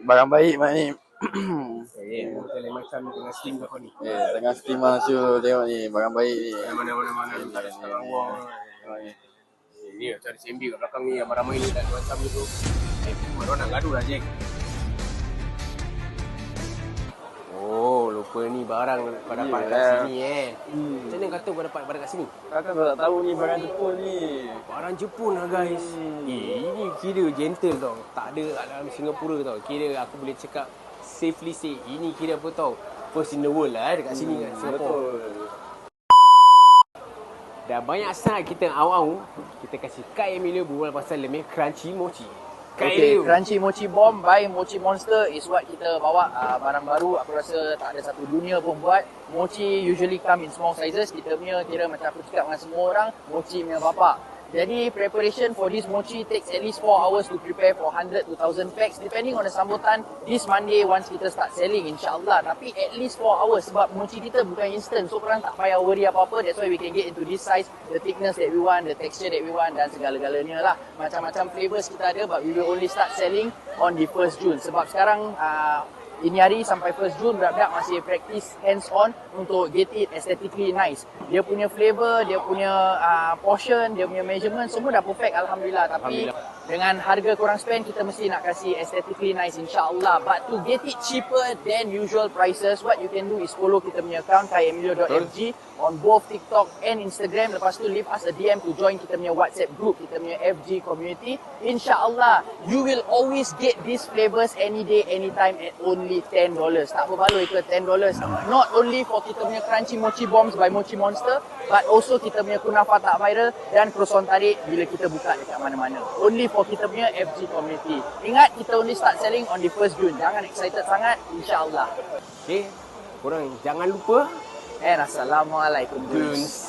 Barang baik mak ni. Hotel yang macam tengah steam kau ni. Tengah steam Mansur tengok ni, barang baik ni. Mana sekarang wall. Ni macam ada CMB kat belakang ni, ramai-ramai ni tak macam tu. Mana nak gaduh lah Jack. Oh, lupa ni barang kau dapat kat sini Macam mana kata kau dapat barang kat sini? Kakak kau tak tahu ni barang Jepun ni. Barang Jepun lah guys. Ini kira gentle tau. Tak ada kat dalam Singapura tau. Kira aku boleh cakap safely say ini kira apa tau, first in the world lah dekat sini kat Singapura. Dah banyak sangat kita awam kita kasih Kak Emilio berbual pasal lemeh crunchy mochi. Okay, Crunchy Mochi Bomb by Mochi Monster is what kita bawa barang baru. Aku rasa tak ada satu dunia pun buat. Mochi usually come in small sizes. Kita punya kira macam aku cakap dengan semua orang, mochi punya bapak. Jadi preparation for this mochi takes at least 4 hours to prepare for 100 to 1000 packs depending on the sambutan this Monday once kita start selling insyaAllah. Tapi at least 4 hours sebab mochi kita bukan instant, so korang tak payah worry apa-apa. That's why we can get into this size, the thickness that we want, the texture that we want dan segala-galanya lah. Macam-macam flavors kita ada, but we will only start selling on the 1st June sebab sekarang ini hari sampai 1st Jun budak-budak masih practice hands on untuk get it aesthetically nice. Dia punya flavor, dia punya portion, dia punya measurement semua dah perfect alhamdulillah. Tapi dengan harga korang spend kita mesti nak kasih aesthetically nice insyaAllah. But to get it cheaper than usual prices, what you can do is follow kita punya account kaemilio.fg on both TikTok and Instagram. Lepas tu leave us a DM to join kita punya WhatsApp group, kita punya FG community. InsyaAllah you will always get these flavors any day, anytime at only $10. Tak berbaloi ke $10. Not only for kita punya Crunchy Mochi Bombs by Mochi Monster, but also kita punya kunafa tak viral dan croissant tarik bila kita buka dekat mana-mana. Only for kita punya FG community. Ingat, kita only start selling on the 1st June. Jangan excited sangat, insyaAllah. Okay, korang jangan lupa. And Assalamualaikum. Guns.